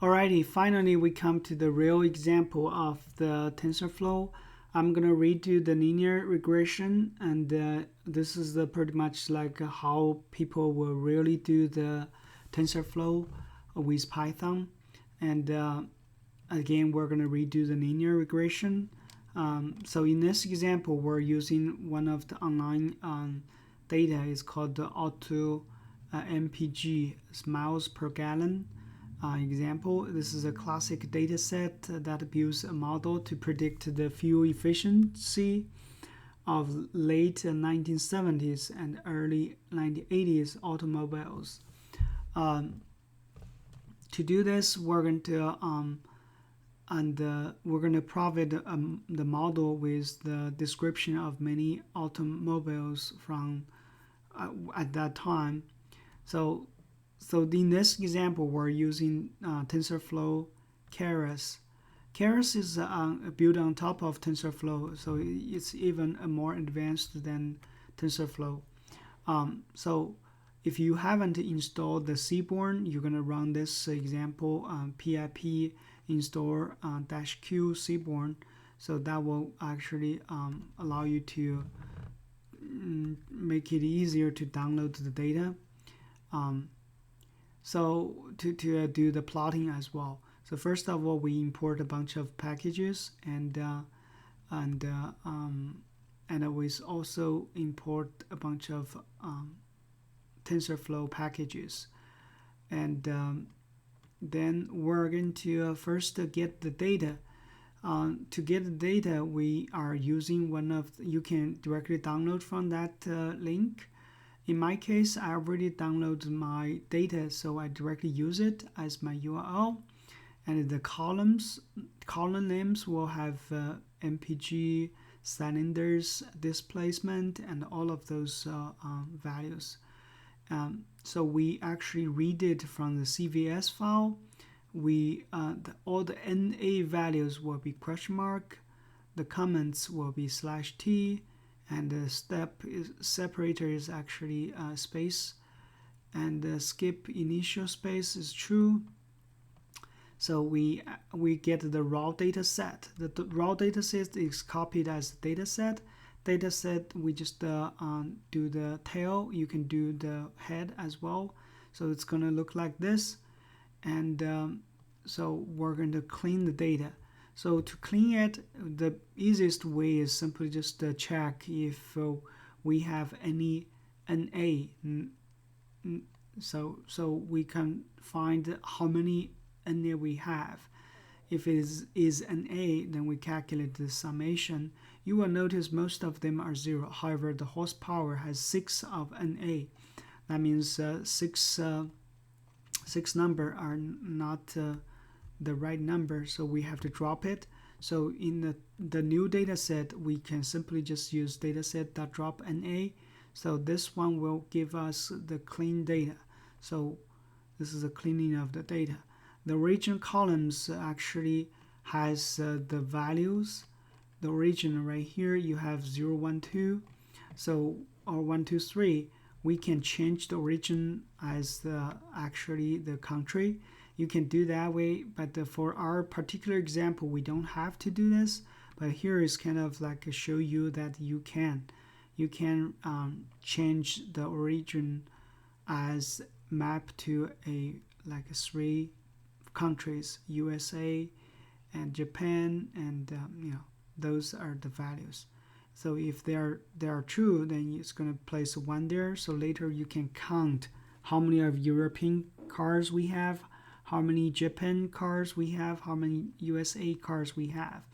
Alrighty, finally we come to the real example of the TensorFlow. I'm gonna redo the linear regression, and this is pretty much like how people will really do the TensorFlow with Python. And again, we're gonna redo the linear regression. So in this example, we're using one of the online data. It's called the auto MPG, miles per gallon. Example, this is a classic data set that builds a model to predict the fuel efficiency of late 1970s and early 1980s automobiles. To do this, we're going to provide the model with the description of many automobiles from at that time. So in this example, we're using TensorFlow Keras. Keras is built on top of TensorFlow, so it's even more advanced than TensorFlow. So if you haven't installed the Seaborn, you're going to run this example pip install -q Seaborn. So that will actually allow you to make it easier to download the data. So to do the plotting as well. So first of all, we import a bunch of packages, and we also import a bunch of TensorFlow packages, and then we're going to first get the data. To get the data, we are using one of you can directly download from that link. In my case, I already downloaded my data, so I directly use it as my URL. And the column names will have MPG, cylinders, displacement, and all of those values. So we actually read it from the CVS file. All the NA values will be question mark. The comments will be /t. And the separator is actually space, and the skip initial space is true. So we get the raw data set. The raw data set is copied as data set. Data set, we just do the tail. You can do the head as well. So it's going to look like this. And so we're going to clean the data. So to clean it, the easiest way is simply just check if we have any NA. So we can find how many NA we have. If it is NA, then we calculate the summation. You will notice most of them are 0. However, the horsepower has 6 of NA. That means six number are not the right number, so we have to drop it. So in the new data set, we can simply just use dataset.drop_NA. So this one will give us the clean data. So this is a cleaning of the data. The origin columns actually has the values. The origin right here, you have 0, 1, 2, so or 1, 2, 3. We can change the origin as actually the country. You can do that way, but for our particular example, we don't have to do this. But here is kind of like show you that you can change the origin as map to like 3 countries: USA and Japan, and those are the values. So if they are true, then it's going to place 1 there. So later you can count how many of European cars we have, how many Japan cars we have, how many USA cars we have.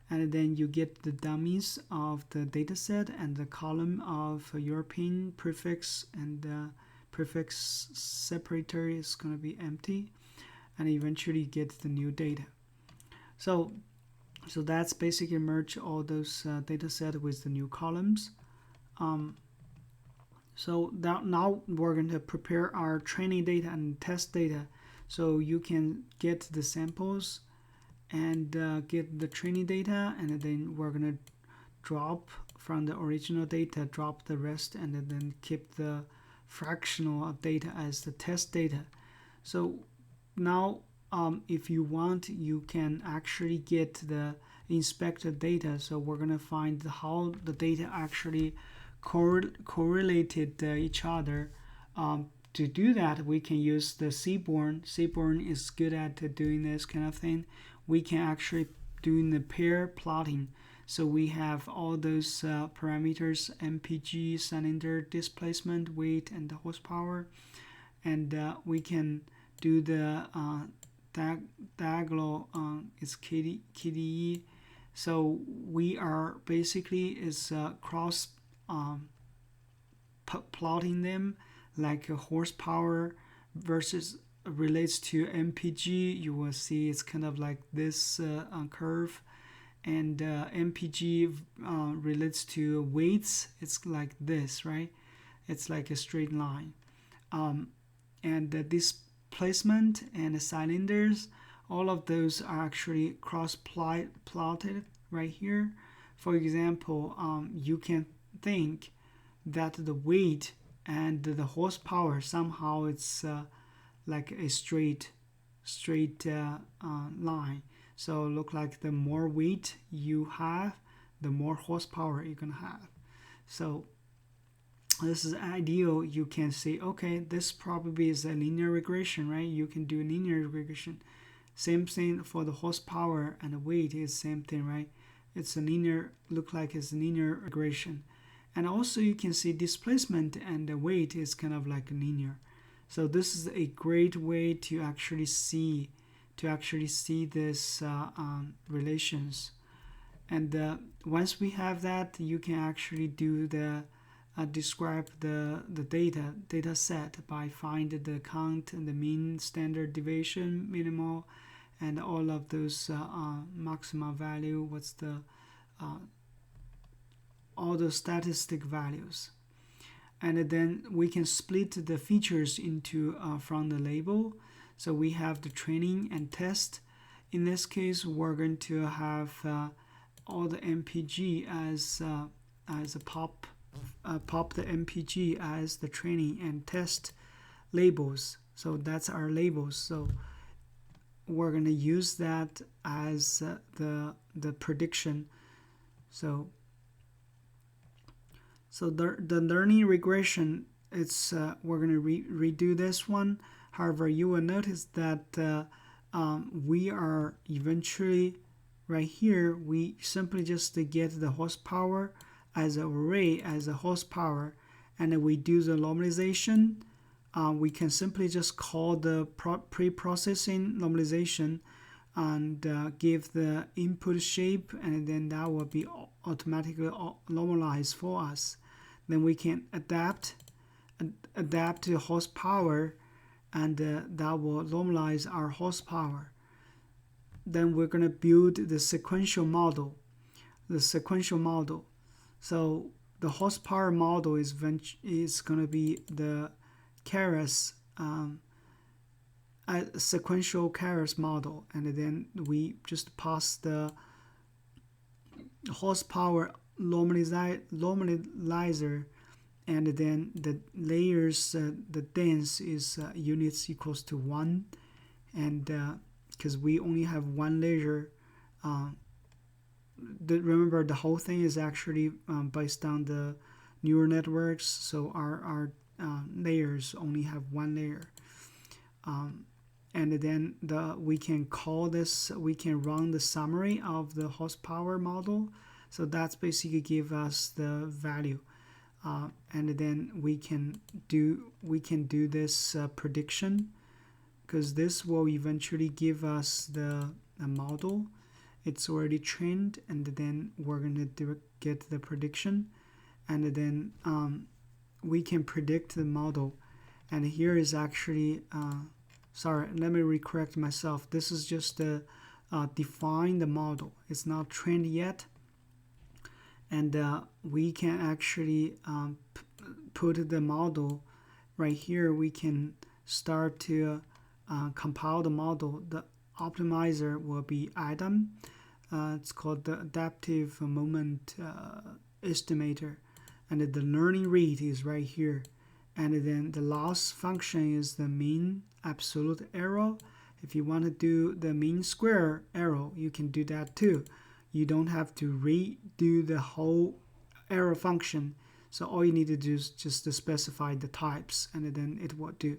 And then you get the dummies of the dataset and the column of European prefix, and the prefix separator is going to be empty, and eventually get the new data. So that's basically merge all those dataset with the new columns. So now we're going to prepare our training data and test data. So you can get the samples and get the training data, and then we're going to drop from the original data, drop the rest, and then keep the fractional data as the test data. So now if you want, you can actually get the inspected data. So we're going to find how the data actually correlated each other. To do that, we can use the Seaborn. Seaborn is good at doing this kind of thing. We can actually do the pair plotting. So we have all those parameters: mpg, cylinder displacement, weight, and the horsepower. And we can do the diagonal is KDE. So we are basically is cross plotting them, like a horsepower versus relates to mpg. You will see it's kind of like this curve, and mpg relates to weights. It's like this, right? It's like a straight line. And the displacement and the cylinders, all of those are actually cross plotted right here. For example, you can think that the weight and the horsepower, somehow it's like a straight line. So look like the more weight you have, the more horsepower you're gonna have. So this is ideal. You can say, okay, this probably is a linear regression, right? You can do linear regression. Same thing for the horsepower and the weight is same thing, right? It's a linear, look like it's a linear regression. And also you can see displacement and the weight is kind of like linear. So this is a great way to actually see this relations. And once we have that, you can actually do the describe the data set by find the count and the mean, standard deviation, minimal, and all of those maxima value. What's the all the statistic values. And then we can split the features into from the label. So we have the training and test. In this case, we're going to have all the MPG as a pop the MPG as the training and test labels. So that's our labels. So we're going to use that as the prediction. So the learning regression, it's we're going to redo this one. However, you will notice that we are eventually right here, we simply just get the horsepower as an array as a horsepower, and then we do the normalization. We can simply just call the pre-processing normalization and give the input shape, and then that will be automatically normalized for us. Then we can adapt to horsepower, and that will normalize our horsepower. Then we're going to build the sequential model. So the horsepower model is going to be the Keras sequential Keras model, and then we just pass the horsepower normalizer, and then the layers, the dense is units equals to 1, and because we only have one layer, remember the whole thing is actually based on the neural networks, so our layers only have one layer, and then we can call this, we can run the summary of the horsepower model. So that's basically give us the value, and then we can do this prediction, because this will eventually give us the model. It's already trained, and then we're going to get the prediction, and then we can predict the model. And here is actually sorry, let me correct myself. This is just define the model. It's not trained yet, and we can actually put the model right here. We can start to compile the model. The optimizer will be Adam. It's called the adaptive moment estimator, and the learning rate is right here, and then the loss function is the mean absolute error, If you want to do the mean square arrow, you can do that too. You don't have to redo the whole arrow function. So all you need to do is just to specify the types, and then it will do.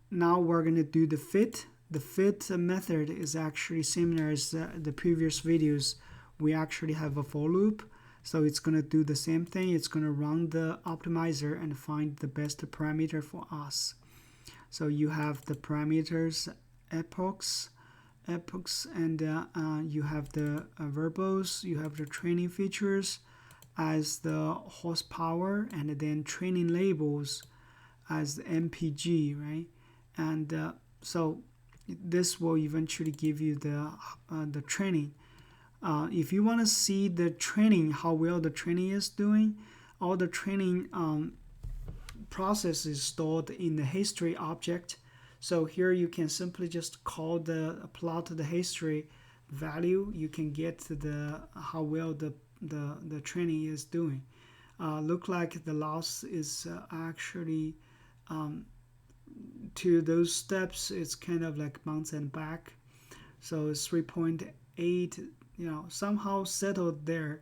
Now we're going to do the fit. The fit method is actually similar as the previous videos. We actually have a for loop. So it's going to do the same thing. It's going to run the optimizer and find the best parameter for us. So you have the parameters epochs, and you have the variables, you have the training features as the horsepower, and then training labels as the MPG, right? And so this will eventually give you the training. If you want to see the training, how well the training is doing, all the training process is stored in the history object. So here you can simply just call plot the history value. You can get the how well the training is doing. Look like the loss is actually to those steps. It's kind of like bounce and back. So 3.8, somehow settled there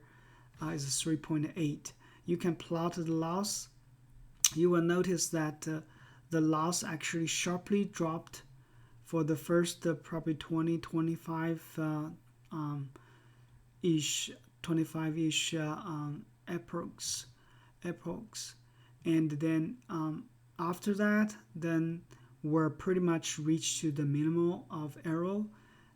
is 3.8. You can plot the loss. You will notice that the loss actually sharply dropped for the first probably 25 ish epochs, and then after that, then we're pretty much reached to the minimal of arrow,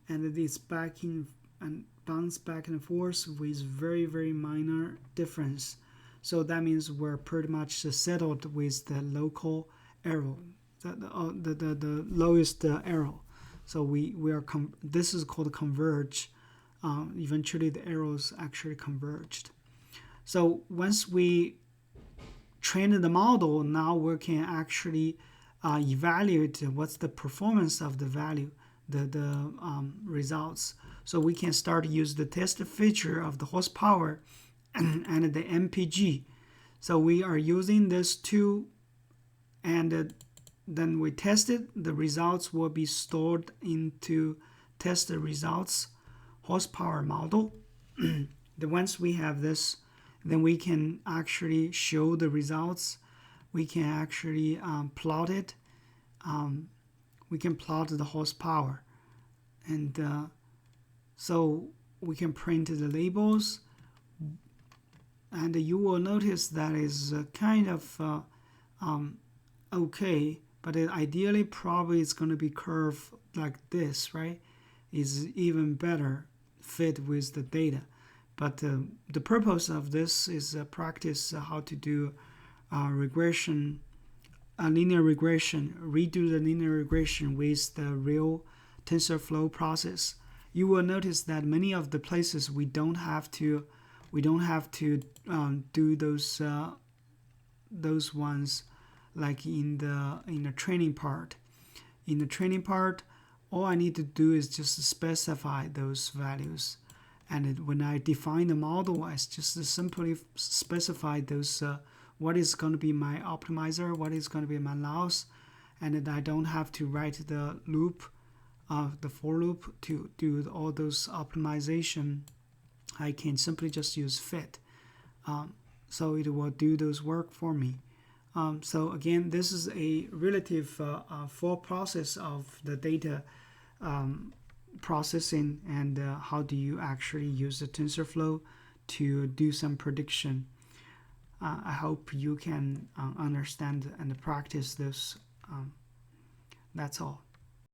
and it's back in and bounce back and forth with very, very minor difference. So that means we're pretty much settled with the local arrow, the lowest arrow. So we are this is called converge. Eventually the arrows actually converged. So once we train the model, now we can actually evaluate what's the performance of the value, the results. So we can start to use the test feature of the horsepower and the MPG. So we are using this two, and then we test it. The results will be stored into test the results horsepower model. Once we have this, then we can actually show the results. We can actually plot it. We can plot the horsepower, and so we can print the labels. And you will notice that is kind of okay, but ideally probably it's going to be curved like this, right? Is even better fit with the data. But the purpose of this is practice how to do regression, linear regression, redo the linear regression with the real TensorFlow process. You will notice that many of the places we don't have to do those ones, like in the training part. In the training part, all I need to do is just specify those values, and when I define the model, I just simply specify those what is going to be my optimizer, what is going to be my loss, and then I don't have to write the loop, the for loop to do all those optimization. I can simply just use fit, so it will do those work for me. So again, this is a relative full process of the data processing, and how do you actually use the TensorFlow to do some prediction. I hope you can understand and practice this. That's all.